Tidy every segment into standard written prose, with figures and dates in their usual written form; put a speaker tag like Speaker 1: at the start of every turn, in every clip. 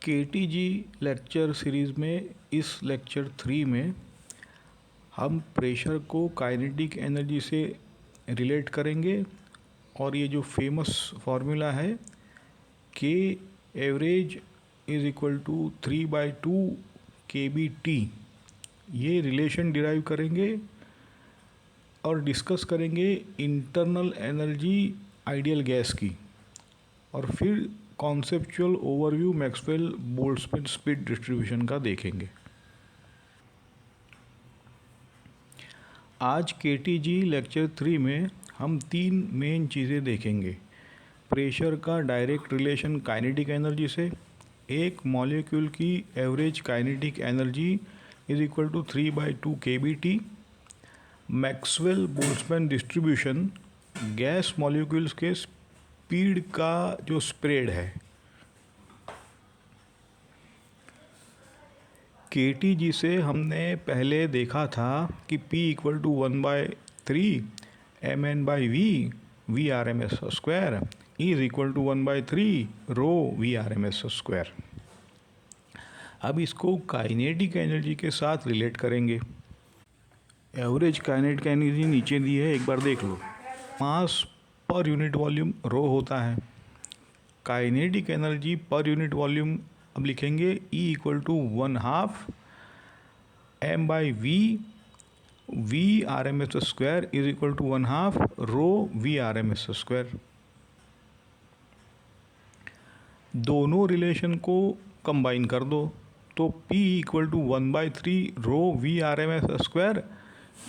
Speaker 1: KTG lecture series में इस lecture 3 में हम प्रेशर को काइनेटिक एनर्जी से रिलेट करेंगे और ये जो फेमस फार्मूला है के average is equal to 3/2 kBT, ये रिलेशन डिराइव करेंगे और डिस्कस करेंगे इंटरनल एनर्जी आइडियल गैस की, और फिर conceptual overview Maxwell Boltzmann speed distribution का देखेंगे। आज केटीजी लेक्चर 3 में हम 3 मेन चीज़ें देखेंगे। प्रेशर का डायरेक्ट रिलेशन काइनेटिक एनर्जी से, एक मॉलिक्यूल की average kinetic energy is equal to 3/2 kBT, Maxwell Boltzmann distribution, gas molecules के स्पीड का जो स्प्रेड है। केटीजी से हमने पहले देखा था कि P equal to 1/3 mn/v VRMS square is equal to 1/3 rho VRMS square. अब इसको काइनेटिक एनर्जी के साथ रिलेट करेंगे। एवरेज काइनेटिक एनर्जी नीचे दी है, एक बार देख लो। मास पर यूनिट वॉल्यूम रो होता है। Kinetic energy per unit volume अब लिखेंगे E equal to 1/2 m/v VRMS square is equal to 1/2 rho VRMS square. दोनों रिलेशन को कंबाइन कर दो तो P equal to 1/3 rho VRMS square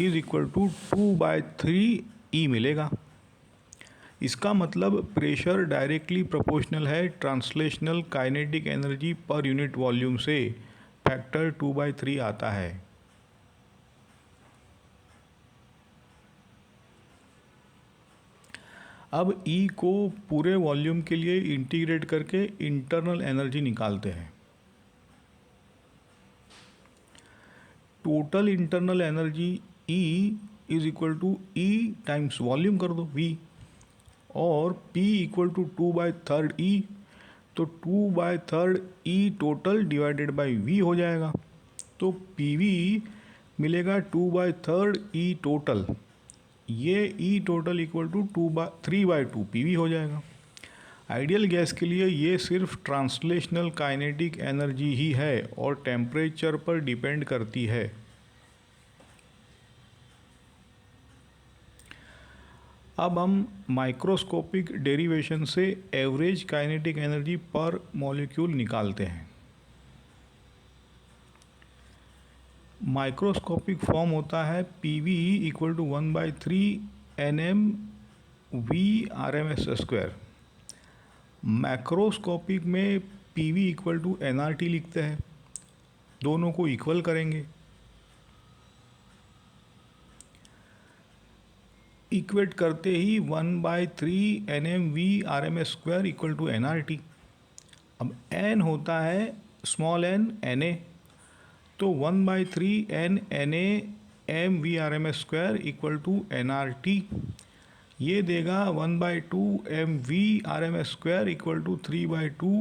Speaker 1: is equal to 2/3 E मिलेगा। इसका मतलब प्रेशर डायरेक्टली प्रोपोर्शनल है translational kinetic energy per unit volume से, फैक्टर 2/3 आता है। अब E को पूरे वॉल्यूम के लिए इंटीग्रेट करके इंटरनल एनर्जी निकालते हैं। Total internal energy E is equal to E times volume कर दो V, और P इक्वल टू 2/3 E, तो 2/3 E total divided by V हो जाएगा। तो PV मिलेगा 2/3 E टोटल। ये E total equal to 3/2 PV हो जाएगा। आइडियल गैस के लिए ये सिर्फ ट्रांसलेशनल काइनेटिक एनर्जी ही है और टेम्परेचर पर डिपेंड करती है। अब हम माइक्रोस्कोपिक डेरिवेशन से average kinetic energy per molecule निकालते हैं। माइक्रोस्कोपिक फॉर्म होता है PV equal to 1/3 nm VRMS square. Macroscopic में PV इक्वल टू nRT लिखते हैं, दोनों को इक्वल करेंगे। इक्वेट करते ही 1/3 nm VRMS square equal to nRT। अब n होता है स्मॉल n Na, तो 1/3 n Na m VRMS square equal to nRT। ये देगा 1/2 m VRMS square equal to 3/2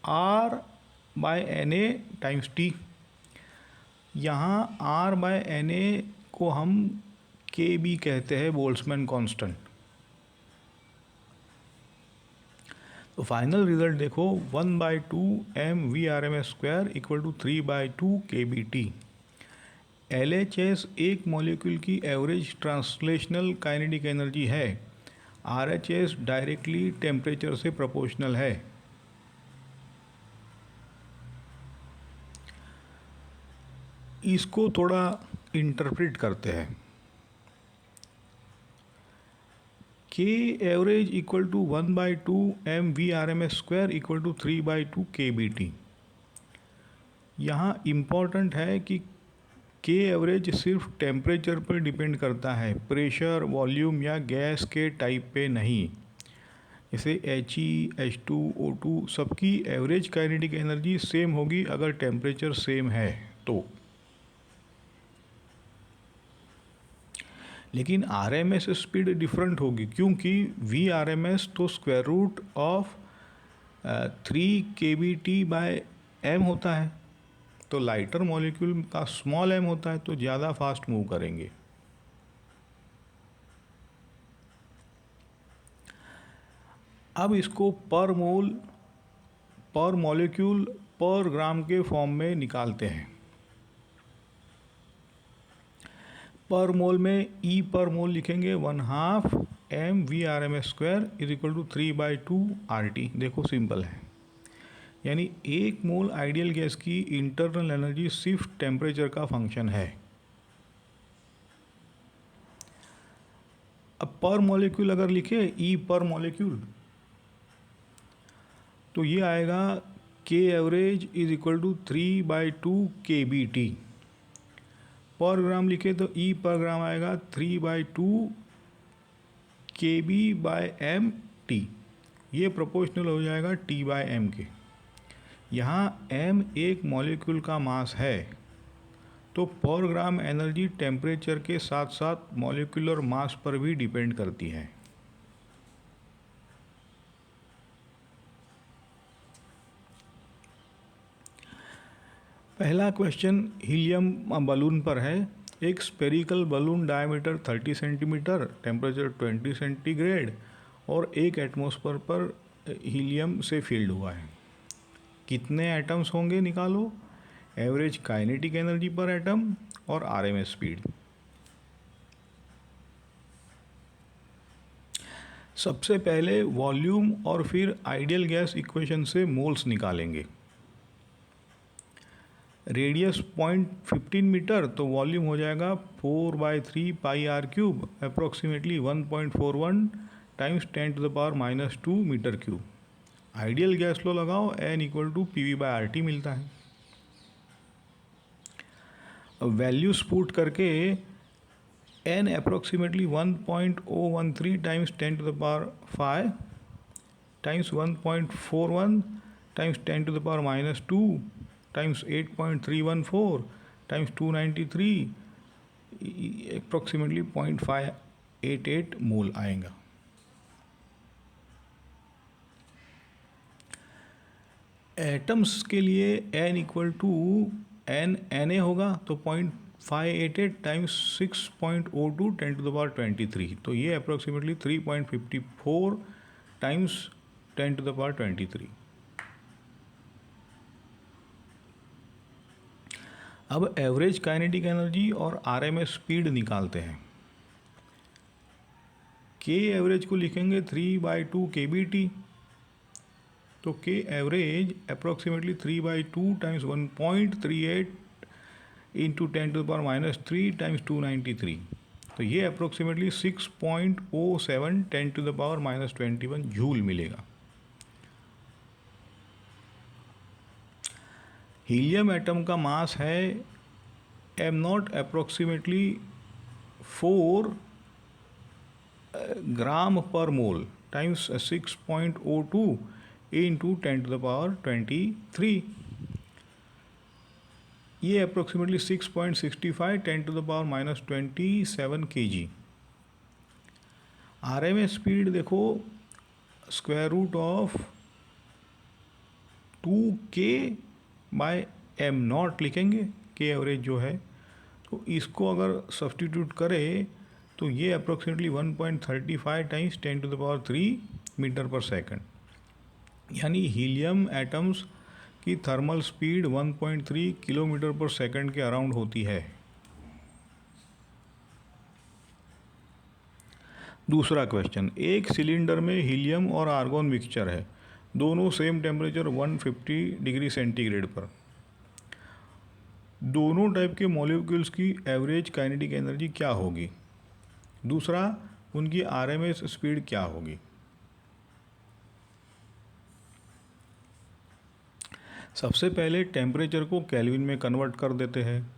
Speaker 1: R/Na times T। यहाँ R/Na को हम KB कहते हैं, बोल्ट्जमैन कांस्टेंट। तो फाइनल रिजल्ट देखो, 1/2 m VRMS square equal to 3/2 kBT। LHS एक मॉलिक्यूल की एवरेज ट्रांसलेशनल काइनेटिक एनर्जी है। RHS डायरेक्टली टेम्परेचर से प्रोपोर्शनल है। इसको थोड़ा इंटरप्रेट करते हैं। K average equal to 1/2 m VRMS square equal to 3/2 kBT। यहाँ इम्पॉर्टेंट है कि K एवरेज सिर्फ टेम्परेचर पर डिपेंड करता है, प्रेशर, वॉल्यूम या गैस के टाइप पे नहीं। जैसे He, H2, O2 सबकी एवरेज काइनेटिक एनर्जी सेम होगी अगर टेम्परेचर सेम है तो। लेकिन RMS स्पीड डिफरेंट होगी, क्योंकि VRMS तो स्क्वायर रूट ऑफ 3 kBt/m होता है, तो लाइटर मॉलिक्यूल का स्मॉल m होता है तो ज़्यादा फास्ट मूव करेंगे। अब इसको पर मोल, पर मॉलिक्यूल, पर ग्राम के फॉर्म में निकालते हैं। पर मोल में E पर मोल लिखेंगे 1/2 mv/m² is equal to 3/2 RT। देखो सिंपल है, यानी 1 मोल आइडियल गैस की इंटरनल एनर्जी सिर्फ टेम्परेचर का फंक्शन है। अब पर मॉलिक्यूल अगर लिखे E पर मॉलिक्यूल, तो ये आएगा K average is equal to 3/2 kBt। पर ग्राम लिखे तो E पर ग्राम आएगा 3/2 kb/mt। ये प्रोपोर्शनल हो जाएगा T/m के। यहाँ m एक मॉलिक्यूल का मास है, तो पर ग्राम एनर्जी टेम्परेचर के साथ साथ मॉलिक्यूलर मास पर भी डिपेंड करती है। पहला क्वेश्चन हीलियम बलून पर है। एक spherical balloon diameter 30 centimetre, temperature 20 centigrade और 1 एटमॉस्फेयर पर हीलियम से फील्ड हुआ है। कितने एटम्स होंगे निकालो, average kinetic energy per atom और आरएमएस स्पीड। सबसे पहले वॉल्यूम और फिर आइडियल गैस इक्वेशन से मोल्स निकालेंगे। रेडियस 0.15 मीटर, तो वॉल्यूम हो जाएगा 4/3 πr³ approximately 1.41 times 10⁻⁻² metre cube. Ideal gas law लगाओ, n = pv/RT मिलता है। अब वैल्यूज पुट करके n approximately 1.013 times 10⁵ times 1.41 times 10⁻⁻² times 8.314 times 293 approximately 0.588 mole आएगा। एटम्स के लिए n = n होगा, तो 0.588 टाइम्स 6.02 10⁻23, तो ये अप्रोक्सीमेटली 3.54 टाइम्स 10⁻23। अब एवरेज काइनेटिक एनर्जी और आरएमएस स्पीड निकालते हैं। के एवरेज को लिखेंगे 3/2 kBt, तो के average approximately 3/2 times 1.38 into 10⁻³ times 293, तो ये अप्रोक्सीमेटली 6.07 10⁻⁻21 जूल मिलेगा। हीलियम एटम का मास है m0 अप्रोक्सीमेटली 4 ग्राम पर मोल टाइम्स 6.02 इंटू 10⁻23, ये अप्रोक्सीमेटली 6.65 10⁻⁻27 kg। आरएमएस स्पीड देखो √2 k/m0 लिखेंगे, के एवरेज जो है, तो इसको अगर सब्सटीट्यूट करें तो ये approximately 1.35 times 10⁻³ metre per second, यानी हीलियम एटम्स की thermal speed 1.3 kilometre per second के अराउंड होती है। दूसरा क्वेश्चन, एक सिलेंडर में हीलियम और आर्गोन मिक्सचर है, दोनों सेम टेम्परेचर 150 डिग्री सेंटीग्रेड पर। दोनों टाइप के मॉलिक्यूल्स की एवरेज काइनेटिक एनर्जी क्या होगी? दूसरा, उनकी आरएमएस स्पीड क्या होगी? सबसे पहले टेम्परेचर को केल्विन में कन्वर्ट कर देते हैं,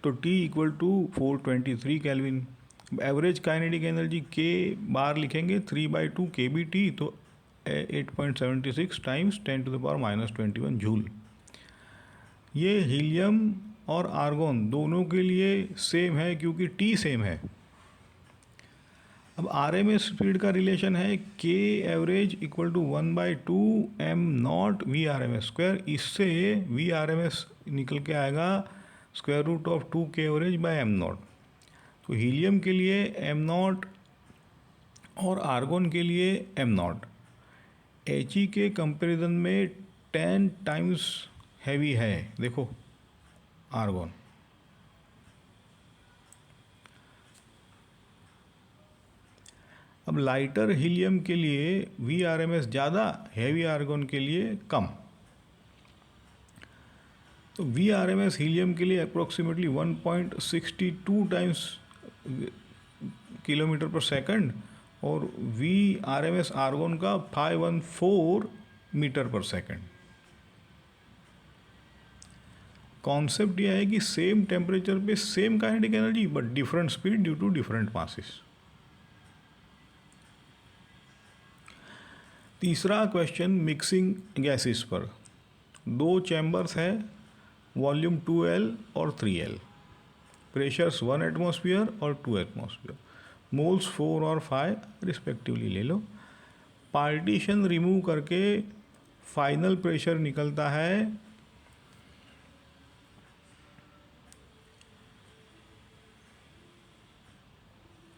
Speaker 1: तो T = 423 kelvin. Average kinetic energy के बार लिखेंगे 3/2 kBt, तो 8.76 टाइम्स 10⁻⁻21 जूल। ये हीलियम और आर्गोन दोनों के लिए सेम है क्योंकि T सेम है। अब आर एम एस स्पीड का रिलेशन है के average equal to 1/2 M naught V R M S square. इससे वी आर एम एस निकल के आएगा स्क्वायर रूट ऑफ 2 के एवरेज बाय एम नॉट। तो हीलियम के लिए एम नॉट और आर्गोन के लिए एम नॉट एच ई के कंपेरिजन में 10 टाइम्स हैवी है। देखो आर्गोन। अब लाइटर हीलियम के लिए वी आर एम एस ज़्यादा, हैवी आर्गोन के लिए कम। तो V R M S helium के लिए approximately 1.62 times kilometre per second और V R M S argon का 514 मीटर पर सेकंड। कॉन्सेप्ट यह है कि सेम टेम्परेचर पे same kinetic energy but different speed due to different masses. तीसरा question mixing gases पर। 2 चैम्बर्स है, वॉल्यूम 2L और 3L, प्रेशर्स 1 एटमॉस्फेयर और 2 एटमॉस्फेयर, मोल्स 4 और 5 रिस्पेक्टिवली ले लो। पार्टीशन रिमूव करके फाइनल प्रेशर निकलता है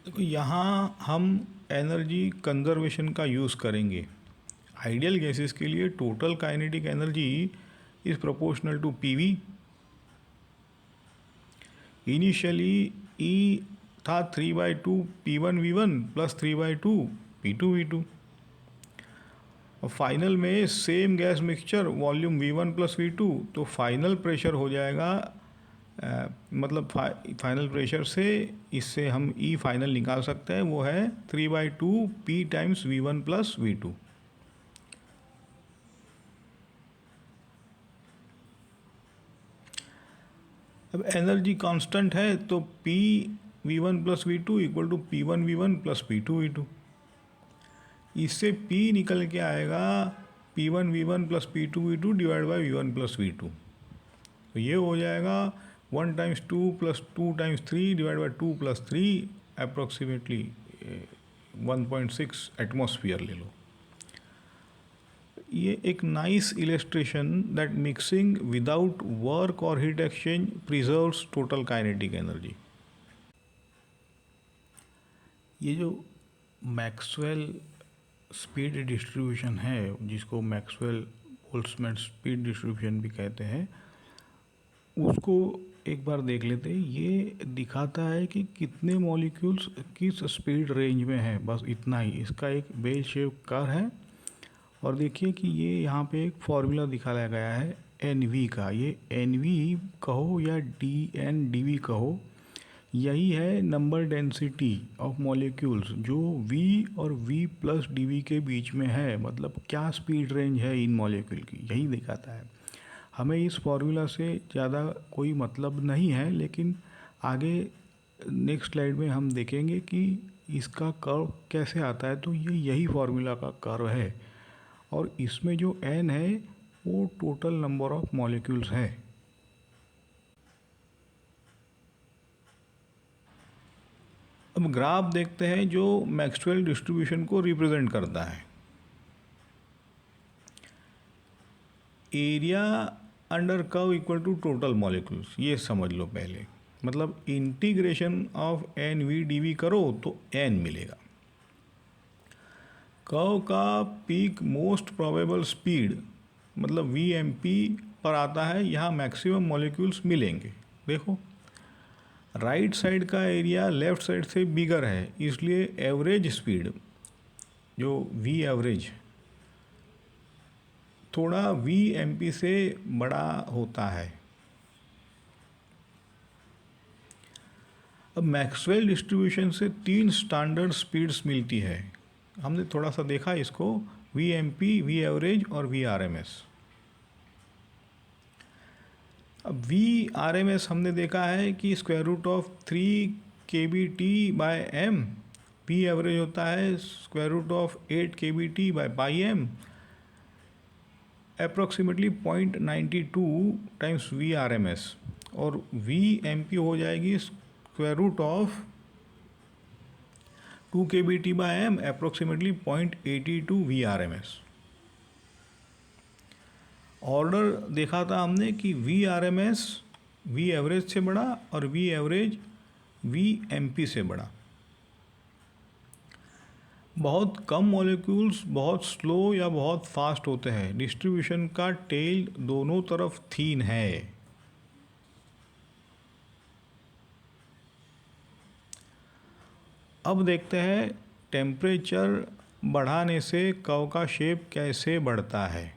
Speaker 1: देखो यहाँ हम एनर्जी कंजर्वेशन का यूज़ करेंगे। आइडियल गैसेस के लिए total kinetic energy is proportional to PV. Initially E था 3/2 P1V1 प्लस 3/2 P2V2 और फाइनल में same gas mixture volume V1 plus V2, तो फाइनल प्रेशर हो जाएगा मतलब फाइनल प्रेशर से इससे हम ई फाइनल निकाल सकते हैं, वो है 3/2 P times V1 plus V2। अब एनर्जी कांस्टेंट है तो P V1 plus V2 equal to P1 V1 plus P2 V2। इससे P निकल के आएगा P1 V1 plus P2 V2 divide by V1 plus V2। तो ये हो जाएगा 1 times 2 plus 2 times 3 divide by 2 plus 3 approximately 1.6 atmosphere ले लो। ये एक nice illustration that mixing without work और heat exchange preserves total kinetic energy. ये जो मैक्सवेल स्पीड डिस्ट्रीब्यूशन है, जिसको मैक्सवेल बोल्ट्जमैन स्पीड डिस्ट्रीब्यूशन भी कहते हैं, उसको एक बार देख लेते हैं। ये दिखाता है कि कितने मॉलिक्यूल्स किस स्पीड रेंज में है, बस इतना ही। इसका एक बेल शेप कर्व है और देखिए कि ये यहाँ पे एक फॉर्मूला दिखाया गया है NV का। ये NV कहो या DN/dV कहो, यही है नंबर डेंसिटी ऑफ मॉलिक्यूल्स जो V और V प्लस dV के बीच में है। मतलब क्या स्पीड रेंज है इन मॉलिक्यूल की, यही दिखाता है। हमें इस फॉर्मूला से ज़्यादा कोई मतलब नहीं है, लेकिन आगे नेक्स्ट स्लाइड में हम देखेंगे कि इसका कर्व कैसे आता है। तो ये यही फॉर्मूला का कर्व है और इसमें जो N है वो टोटल नंबर ऑफ मॉलिक्यूल्स है। अब ग्राफ देखते हैं जो मैक्सवेल डिस्ट्रीब्यूशन को रिप्रेजेंट करता है। Area under curve equal to total molecules, ये समझ लो पहले। मतलब इंटीग्रेशन ऑफ NV/dV करो तो N मिलेगा। कर्व का पीक मोस्ट प्रोबेबल स्पीड मतलब VMP पर आता है, यहाँ मैक्सिमम मॉलिक्यूल्स मिलेंगे। देखो राइट साइड का एरिया लेफ्ट साइड से बिगर है, इसलिए एवरेज स्पीड जो V एवरेज थोड़ा VMP से बड़ा होता है। अब मैक्सवेल डिस्ट्रीब्यूशन से 3 स्टैंडर्ड स्पीड्स मिलती है। हमने थोड़ा सा देखा इसको, VMP, V एवरेज और VRMS। अब VRMS हमने देखा है कि square root of 3 kBT/m, V average होता है square root of 8 kBT/m, approximately 0.92 times VRMS। और VMP हो जाएगी square root of 2 kBT/m approximately 0.82 VRMS। Order देखा था हमने कि VRMS V एवरेज से बड़ा और V एवरेज VMP से बड़ा। बहुत कम मॉलिक्यूल्स बहुत स्लो या बहुत फास्ट होते हैं। डिस्ट्रीब्यूशन का टेल दोनों तरफ थीन है। अब देखते हैं टेम्परेचर बढ़ाने से कर्व का शेप कैसे बढ़ता है।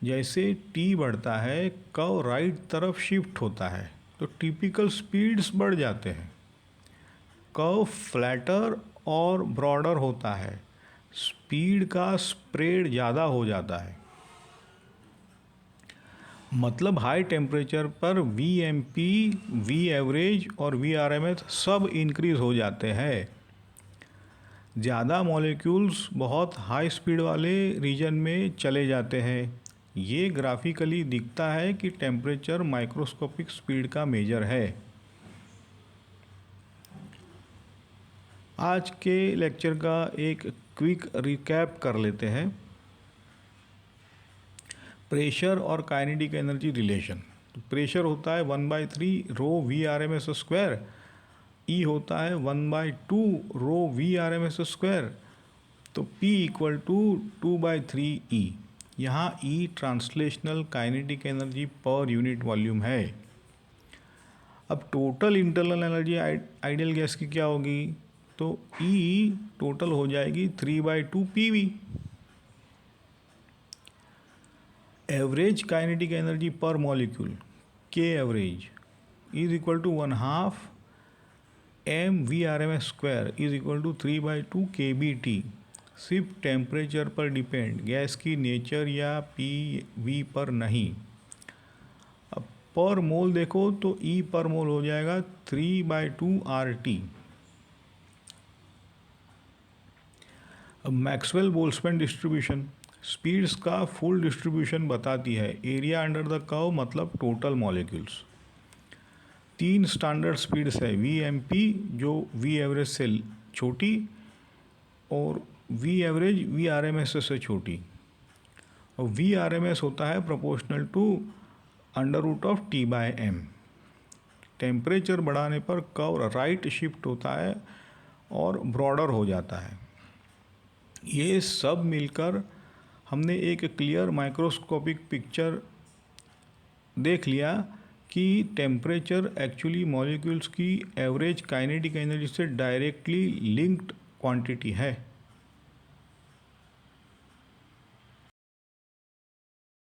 Speaker 1: जैसे T बढ़ता है कर्व राइट तरफ शिफ्ट होता है तो टिपिकल स्पीड्स बढ़ जाते हैं। कर्व फ्लैटर और ब्रॉडर होता है, स्पीड का स्प्रेड ज़्यादा हो जाता है। मतलब हाई टेम्परेचर पर VMP, V एवरेज और VRMS सब इंक्रीज हो जाते हैं। ज़्यादा मॉलिक्यूल्स बहुत हाई स्पीड वाले रीजन में चले जाते हैं। ये ग्राफिकली दिखता है कि टेम्परेचर माइक्रोस्कोपिक स्पीड का मेजर है। आज के लेक्चर का एक क्विक रिकैप कर लेते हैं। प्रेशर और काइनेटिक एनर्जी रिलेशन। तो प्रेशर होता है 1/3 रो VRMS स्क्वायर, E होता है 1/2 रो VRMS स्क्वायर, तो P इक्वल टू 2/3 E। यहाँ E translational kinetic energy per unit volume है। अब total internal energy ideal gas की क्या होगी, तो E टोटल हो जाएगी 3/2 PV। Average kinetic energy per molecule K average is equal to 1/2 mVRMS square is equal to 3/2 kBT। सिर्फ temperature पर डिपेंड, गैस की नेचर या PV पर नहीं। अब पर मोल देखो तो E पर मोल हो जाएगा 3/2 RT। अब मैक्सवेल बोल्ट्जमैन डिस्ट्रीब्यूशन स्पीड्स का फुल डिस्ट्रीब्यूशन बताती है। एरिया अंडर द कर्व मतलब टोटल मॉलिक्यूल्स। 3 स्टैंडर्ड स्पीड्स है, VMP जो V एवरेज से छोटी और V एवरेज VRMS से छोटी, और VRMS होता है प्रोपोर्शनल टू √T/m। टेम्परेचर बढ़ाने पर कर्व राइट शिफ्ट होता है और ब्रॉडर हो जाता है। ये सब मिलकर हमने एक क्लियर माइक्रोस्कोपिक पिक्चर देख लिया कि टेम्परेचर एक्चुअली मॉलिक्यूल्स की एवरेज काइनेटिक एनर्जी से डायरेक्टली लिंक्ड क्वांटिटी है।